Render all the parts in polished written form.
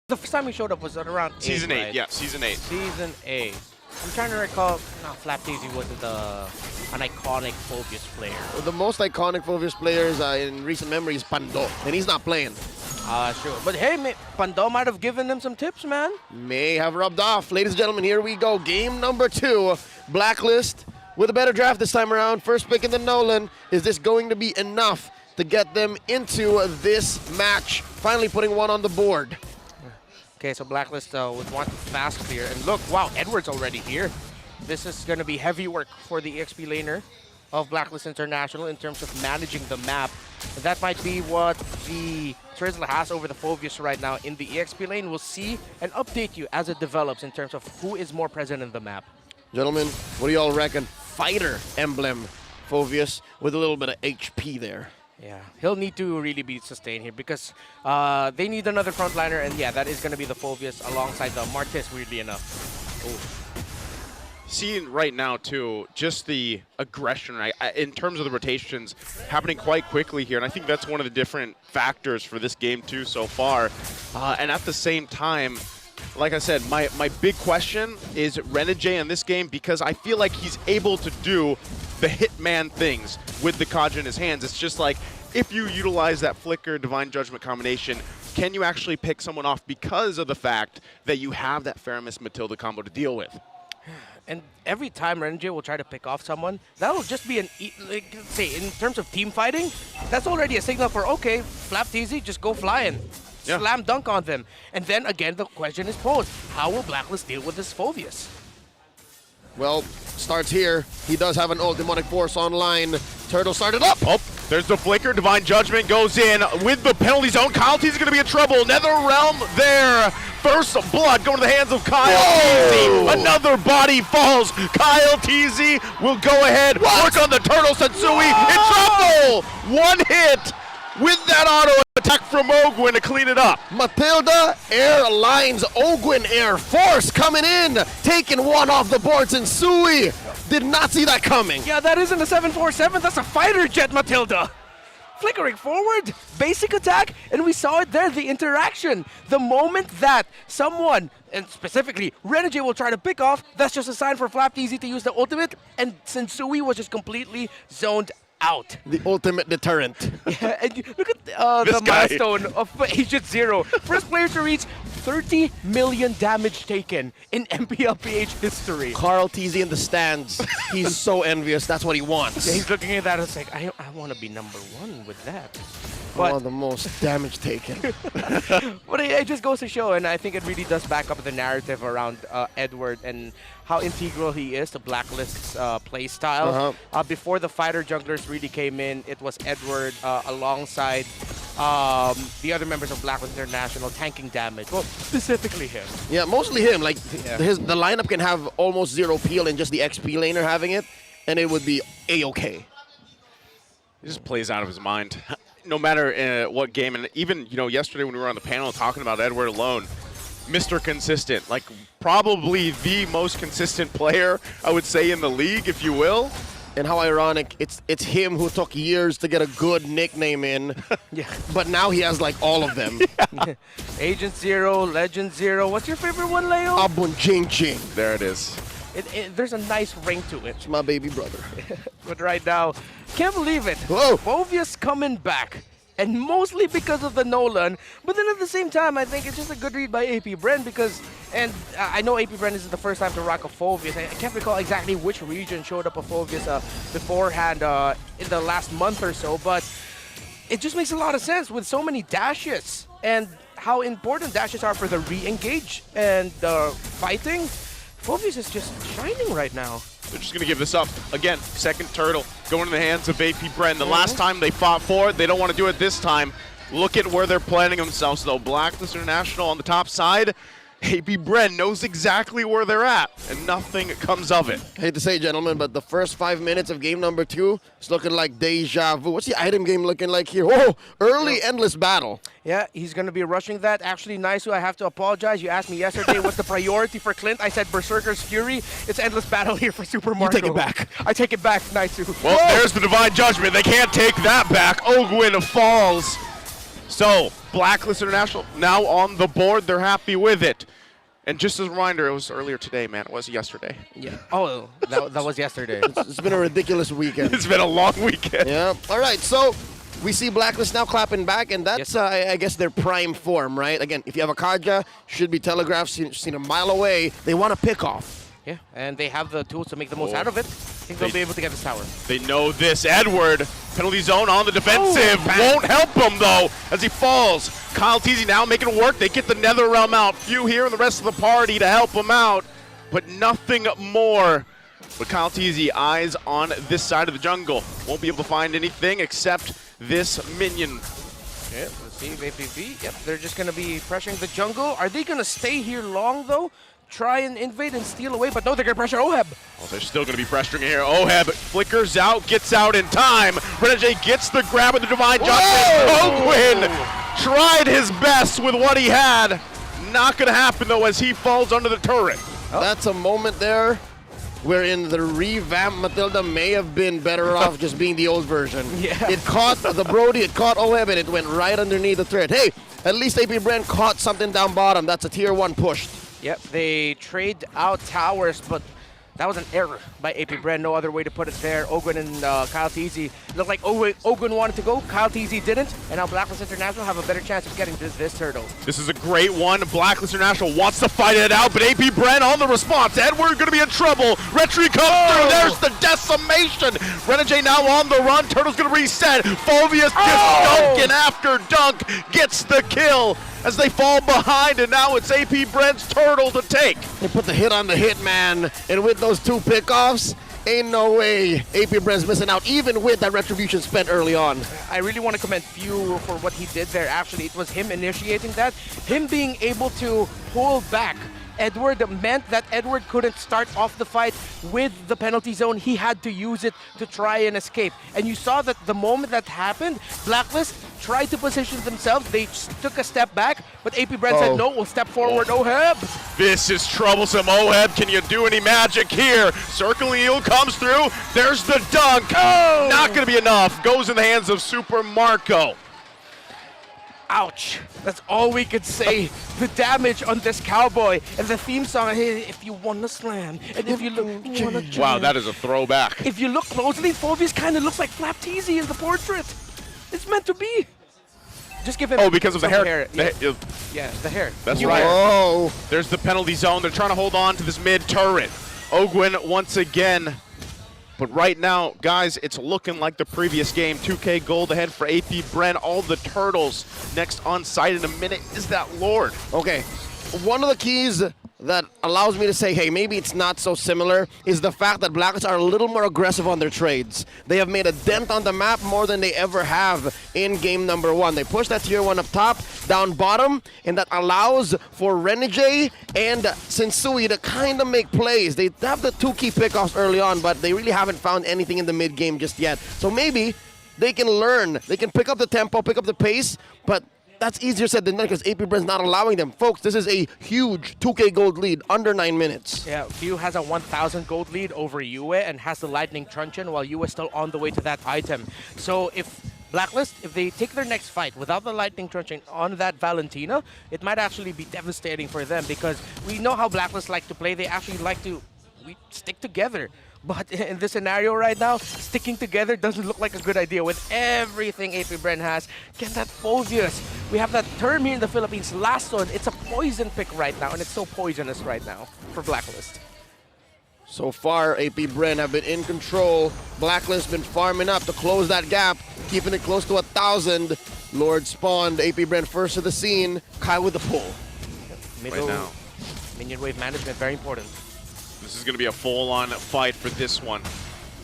The first time he showed up was at around Season 8, right? yeah, Season 8. Season 8. I'm trying to recall. No, Flap Daisy wasn't an iconic Phobius player. Well, the most iconic Phobius players in recent memory is Pando, and he's not playing. Sure. But hey, Pando might have given him some tips, man. May have rubbed off. Ladies and gentlemen, here we go. Game number 2. Blacklist with a better draft this time around. First pick in the Nolan. Is this going to be enough to get them into this match? Finally putting one on the board. Okay, so Blacklist would want to fast clear. And look, wow, Edward's already here. This is going to be heavy work for the XP laner of Blacklist International in terms of managing the map. That might be what the Trizzle has over the Phobius right now in the EXP lane. We'll see and update you as it develops in terms of who is more present in the map. Gentlemen, what do y'all reckon? Fighter emblem Phobius with a little bit of HP there. Yeah, he'll need to really be sustained here because they need another frontliner, and yeah, that is going to be the Phobius alongside the Martis, weirdly enough. Ooh. Seeing right now, too, just the aggression, right, in terms of the rotations happening quite quickly here, and I think that's one of the different factors for this game, too, so far. And at the same time, like I said, my big question is Renegade in this game because I feel like he's able to do the Hitman things with the Kaja in his hands. It's just like, if you utilize that Flicker Divine Judgment combination, can you actually pick someone off because of the fact that you have that Faramis Matilda combo to deal with? And every time Renegade will try to pick off someone, that'll just be like, say, in terms of team fighting, that's already a signal for, okay, Flap TZ, just go flying. Yeah. Slam dunk on them. And then again, the question is posed, how will Blacklist deal with this Phobius? Well, starts here. He does have an old Demonic Force online. Turtle started up. Oh, there's the Flicker. Divine Judgment goes in with the penalty zone. Kyle TZ is going to be in trouble. Nether Realm there. First blood going to the hands of Kyle TZ. Another body falls. Kyle TZ will go ahead. Work on the Turtle. Satsui in trouble. One hit with that auto attack from Ogwin to clean it up. Matilda Airlines Ogwin Air Force coming in, taking one off the boards, and Sui did not see that coming. Yeah, that isn't a 747, that's a fighter jet, Matilda. Flickering forward, basic attack, and we saw it there, the interaction. The moment that someone, and specifically Renegade, will try to pick off, that's just a sign for Flap TZ to use the ultimate, and since Sui was just completely zoned out. The ultimate deterrent. Yeah, and look at the milestone of Agent Zero. First player to reach 30 million damage taken in MPLPH history. Carl TZ in the stands. He's so envious. That's what he wants. Yeah, he's looking at that and it's like, I want to be #1 with that. But the most damage taken. But it just goes to show, and I think it really does back up the narrative around Edward and how integral he is to Blacklist's play style. Before the fighter junglers really came in, it was Edward alongside the other members of Blacklist International tanking damage. Well, specifically him. Yeah, mostly him. Like the lineup can have almost zero peel in just the XP laner having it, and it would be A-okay. He just plays out of his mind. No matter what game, and even yesterday when we were on the panel talking about Edward alone, Mr. Consistent, like probably the most consistent player, I would say, in the league, if you will. And how ironic, it's him who took years to get a good nickname in, Yeah. but now he has like all of them. Yeah. Agent Zero, Legend Zero. What's your favorite one, Leo? Abun Ching Ching. There it is. There's a nice ring to it. It's my baby brother. But right now, can't believe it. Whoa. Phobius coming back. And mostly because of the Nolan. But then at the same time, I think it's just a good read by AP Bren because, and I know AP Bren isn't the first time to rock a Phobius. I can't recall exactly which region showed up a Phobius beforehand in the last month or so, but it just makes a lot of sense with so many dashes and how important dashes are for the re-engage and the fighting. Phobius is just shining right now. They're just going to give this up. Again, second turtle going in the hands of AP Bren. The last time they fought for it, they don't want to do it this time. Look at where they're planning themselves, though. Blacklist International on the top side. AP Bren knows exactly where they're at, and nothing comes of it. Hate to say, gentlemen, but the first 5 minutes of game number 2 is looking like deja vu. What's the item game looking like here? Oh, early endless battle. Yeah, he's going to be rushing that. Actually, Naisu, I have to apologize. You asked me yesterday what's the priority for Clint. I said Berserker's Fury. It's endless battle here for Super Mario. You take it back. I take it back, Naisu. Well, there's the Divine Judgment. They can't take that back. Ogwin falls. So, Blacklist International now on the board. They're happy with it. And just as a reminder, it was earlier today, man. It was yesterday. Yeah. Oh, that was yesterday. It's been a ridiculous weekend. It's been a long weekend. Yeah. All right. So we see Blacklist now clapping back, and that's, I guess, their prime form, right? Again, if you have a Kaja, should be telegraphed, seen a mile away. They want to pick off. Yeah, and they have the tools to make the most out of it. I think they'll be able to get this tower. They know this. Edward, penalty zone on the defensive. Won't help him, though, as he falls. Kyle Teasy now making it work. They get the Nether Realm out. Few here and the rest of the party to help him out, but nothing more. But Kyle Teasy, eyes on this side of the jungle. Won't be able to find anything except this minion. Yeah, let's see, APB. Yep, they're just going to be pressuring the jungle. Are they going to stay here long, though? Try and invade and steal away, but no, they're going to pressure Oheb. Oh, they're still going to be pressuring here. Oheb flickers out, gets out in time. Renegade gets the grab of the Divine Judgment. Ogwin tried his best with what he had. Not going to happen, though, as he falls under the turret. Oh. That's a moment there wherein the revamped Matilda may have been better off just being the old version. Yeah. It caught the Brody, it caught Oheb, and it went right underneath the turret. Hey, at least AP Bren caught something down bottom. That's a tier 1 push. Yep, they trade out towers, but that was an error by AP Bren. No other way to put it there. Ogwin and Kyle Teasy looked like Ogwin wanted to go. Kyle Teasy didn't, and now Blacklist International have a better chance of getting this turtle. This is a great one. Blacklist International wants to fight it out, but AP Bren on the response. Edward going to be in trouble. Retry comes through. There's the decimation. Renegade now on the run. Turtle's going to reset. Phobius just dunking after dunk. Gets the kill as they fall behind, and now it's AP Bren's turtle to take. They put the hit on the hit, man, and with those 2 pickoffs, ain't no way AP Bren's missing out, even with that retribution spent early on. I really want to commend Few for what he did there. Actually, it was him initiating that. Him being able to pull back Edward meant that Edward couldn't start off the fight with the penalty zone. He had to use it to try and escape. And you saw that the moment that happened, Blacklist tried to position themselves. They took a step back, but AP Bren said, no, we'll step forward, Oheb. This is troublesome. Oheb, can you do any magic here? Circling Eel comes through. There's the dunk. Not going to be enough. Goes in the hands of Super Marco. Ouch. That's all we could say. The damage on this cowboy and the theme song, hey, if you want to slam, and if you look, you want to jam. Wow, that is a throwback. If you look closely, Phobius kind of looks like Flap Teasy in the portrait. It's meant to be. Just give him. Oh, because of the hair. Yeah, the hair. That's New right. hair. Oh, There's the penalty zone. They're trying to hold on to this mid turret. Ogwin once again. But right now, guys, it's looking like the previous game. 2K gold ahead for AP Bren. All the turtles next on site in a minute is that Lord. okay. One of the keys that allows me to say, hey, maybe it's not so similar, is the fact that Blacklist are a little more aggressive on their trades. They have made a dent on the map more than they ever have in game number 1. They push that tier 1 up top, down bottom, and that allows for Renegade and Sensui to kind of make plays. They have the 2 key pickoffs early on, but they really haven't found anything in the mid game just yet. So maybe they can learn. They can pick up the tempo, pick up the pace, but that's easier said than done because AP Bren's not allowing them. Folks, this is a huge 2K gold lead, under 9 minutes. Yeah, Few has a 1,000 gold lead over Yue and has the Lightning Truncheon while Yue is still on the way to that item. So if Blacklist, if they take their next fight without the Lightning Truncheon on that Valentina, it might actually be devastating for them because we know how Blacklist like to play. They actually like to stick together. But in this scenario right now, sticking together doesn't look like a good idea with everything AP Bren has. Get that Phobius. We have that term here in the Philippines, Lason. It's a poison pick right now, and it's so poisonous right now for Blacklist. So far, AP Bren have been in control. Blacklist been farming up to close that gap, keeping it close to 1,000. Lord spawned. AP Bren first to the scene. Kai with the pull. Middle Right now. minion wave management, very important. This is going to be a full-on fight for this one.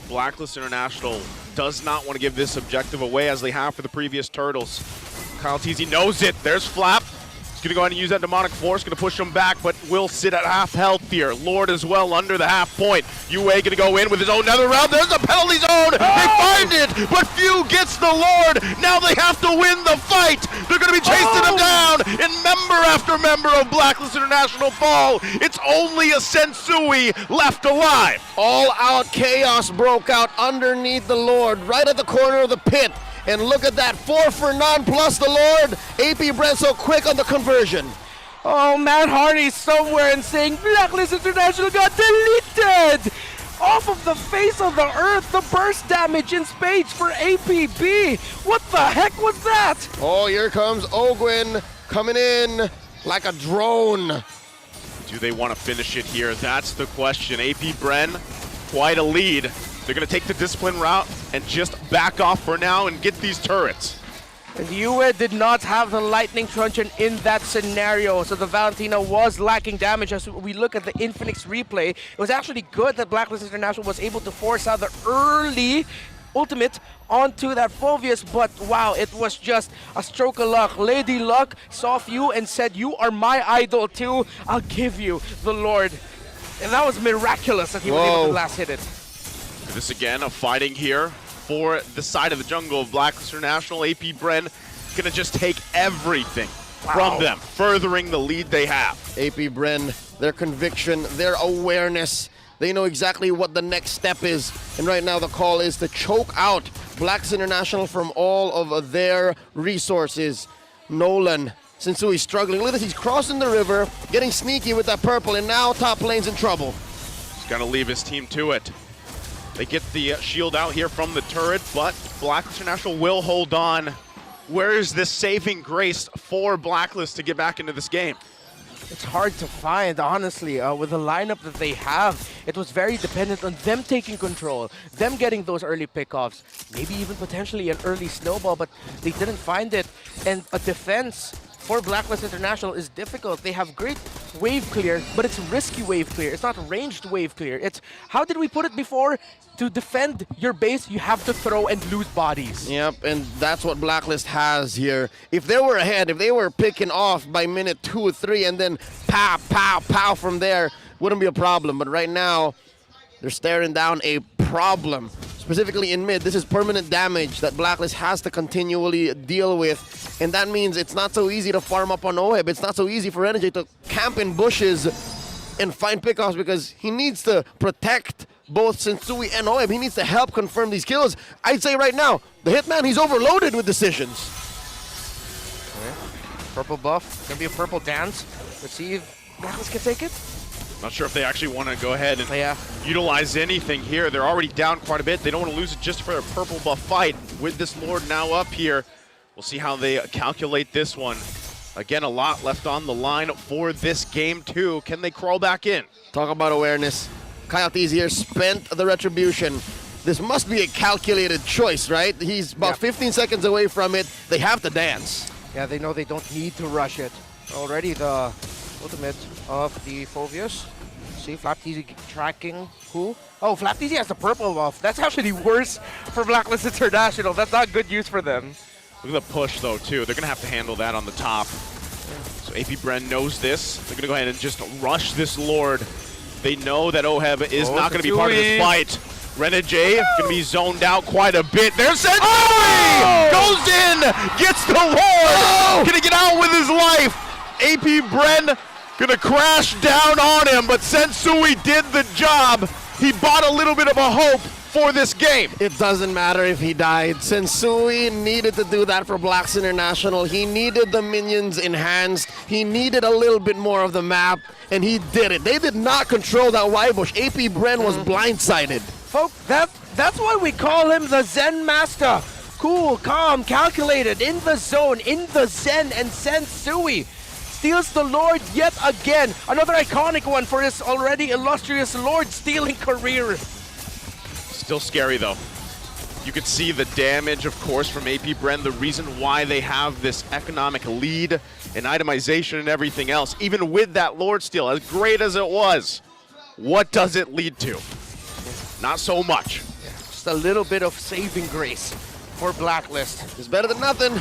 Blacklist International does not want to give this objective away as they have for the previous Turtles. Kyle Teasy knows it. There's Flap. He's going to go ahead and use that demonic force, going to push him back, but will sit at half health here. Lord as well under the half point. Yue going to go in with his own nether round. There's a penalty zone. They find it, but Few gets the Lord. Now they have to win the fight. They're going to be chasing him down, and member after member of Blacklist International fall. It's only a Sensui left alive. All out chaos broke out underneath the Lord, right at the corner of the pit. And look at that, 4 for none plus the Lord. AP Bren so quick on the conversion. Oh, Matt Hardy's somewhere and saying Blacklist International got deleted! Off of the face of the earth, the burst damage in spades for APB. What the heck was that? Oh, here comes Ogwin coming in like a drone. Do they want to finish it here? That's the question. AP Bren, quite a lead. They're going to take the discipline route and just back off for now and get these turrets. And Yue did not have the lightning truncheon in that scenario, so the Valentina was lacking damage. As we look at the Infinix replay, it was actually good that Blacklist International was able to force out the early ultimate onto that Phoveus, but wow, it was just a stroke of luck. Lady Luck saw Few and said, "You are my idol too, I'll give you the Lord." And that was miraculous that he was able to last hit it. This again, a fighting here for the side of the jungle of Blacklist International. AP Bren gonna just take everything from them, furthering the lead they have. AP Bren, their conviction, their awareness, they know exactly what the next step is. And right now the call is to choke out Blacklist International from all of their resources. Nolan, Sensui's struggling. Look at this, he's crossing the river, getting sneaky with that purple, and now top lane's in trouble. He's gonna leave his team to it. They get the shield out here from the turret, but Blacklist International will hold on. Where is this saving grace for Blacklist to get back into this game? It's hard to find, honestly. With the lineup that they have, it was very dependent on them taking control, them getting those early pickoffs, maybe even potentially an early snowball, but they didn't find it. And a defense for Blacklist International is difficult. They have great wave clear, but it's risky wave clear. It's not ranged wave clear. It's, how did we put it before? To defend your base, you have to throw and lose bodies. Yep, and that's what Blacklist has here. If they were ahead, if they were picking off by minute 2 or 3 and then pow, pow, pow from there, wouldn't be a problem. But right now, they're staring down a problem. Specifically in mid, this is permanent damage that Blacklist has to continually deal with. And that means it's not so easy to farm up on Oheb. It's not so easy for Energy to camp in bushes and find pickoffs because he needs to protect both Sensui and Oheb. He needs to help confirm these kills. I'd say right now, the Hitman, he's overloaded with decisions. Okay. Purple buff, gonna be a purple dance. Let's see if Blacklist can take it. Not sure if they actually want to go ahead and utilize anything here. They're already down quite a bit. They don't want to lose it just for a purple buff fight. With this Lord now up here, we'll see how they calculate this one. Again, a lot left on the line for this game too. Can they crawl back in? Talk about awareness. Coyotes here spent the retribution. This must be a calculated choice, right? He's about 15 seconds away from it. They have to dance. Yeah, they know they don't need to rush it. Already the ultimate of the Phoveus. See, Flapteezy tracking who? Oh, Flapteezy has the purple buff. That's actually worse for Blacklist International. That's not good use for them. Look at the push though too. They're gonna have to handle that on the top. So AP Bren knows this. They're gonna go ahead and just rush this Lord. They know that Oheb is not gonna be part of this fight. Renegade gonna be zoned out quite a bit. There's Sensui! Goes in, gets the Lord! Gonna get out with his life. AP Bren gonna crash down on him, but Sensui did the job. He bought a little bit of a hope for this game. It doesn't matter if he died. Sensui needed to do that for Blacks International. He needed the minions enhanced. He needed a little bit more of the map, and he did it. They did not control that Y bush. AP Bren was blindsided. Folks, that's why we call him the Zen Master. Cool, calm, calculated, in the zone, in the Zen, and Sensui steals the Lord yet again. Another iconic one for his already illustrious Lord stealing career. Still scary though. You could see the damage, of course, from AP Bren, the reason why they have this economic lead and itemization and everything else. Even with that Lord steal, as great as it was, what does it lead to? Not so much. Just a little bit of saving grace for Blacklist. It's better than nothing.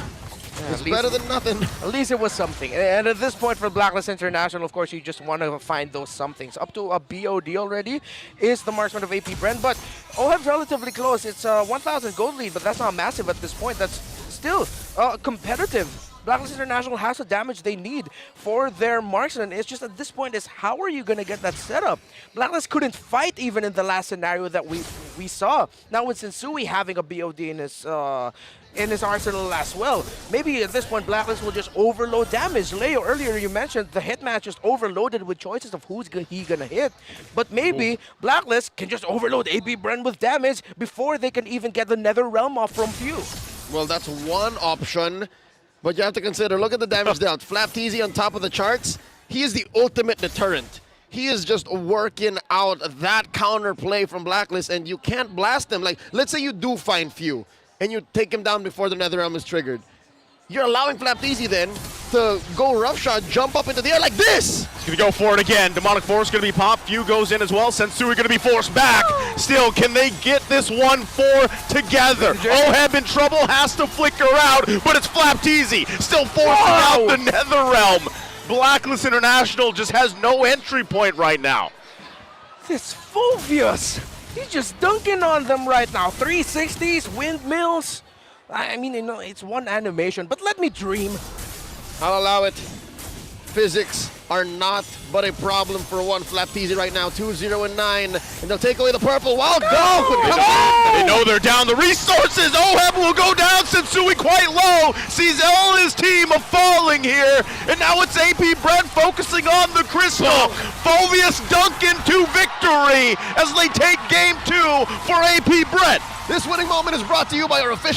It's better than nothing. At least it was something. And at this point for Blacklist International, of course, you just want to find those somethings. Up to a BOD already is the marksman of AP Bren, but Oheb's relatively close. It's a 1,000 gold lead, but that's not massive at this point. That's still competitive. Blacklist International has the damage they need for their marksman. It's just at this point is how are you going to get that setup? Blacklist couldn't fight even in the last scenario that we we saw. Now with Sensui having a BOD in his arsenal as well, maybe at this point Blacklist will just overload damage. Leo, earlier you mentioned the hitman just overloaded with choices of who's he gonna hit, but maybe Blacklist can just overload AP Bren with damage before they can even get the Nether Realm off from Few. Well, that's one option, but you have to consider, look at the damage dealt. Flapteasy on top of the charts, he is the ultimate deterrent. He is just working out that counter play from Blacklist, and you can't blast him. Like, let's say you do find Few, and you take him down before the Nether Realm is triggered. You're allowing Flapteasy then to go roughshot, jump up into the air like this! He's going to go for it again. Demonic Force going to be popped. Few goes in as well. Sensui going to be forced back. Still, can they get this 1-4 together? Oheb in trouble, has to flicker out, but it's Flapteasy. Still forcing out the Nether Realm. Blacklist International just has no entry point right now. This Phobius, he's just dunking on them right now. 360s, windmills. I mean, you know, it's one animation, but let me dream. I'll allow it. Physics are not but a problem for one Flapteasy right now. 2-0 and 9, and they'll take away the purple. Wild go! They know they're down the resources. Oheb will go down. Sensui quite low. Sees all his team falling here, and now it's AP Bren focusing on the crystal. Phobius Duncan to victory as they take game 2 for AP Bren. This winning moment is brought to you by our official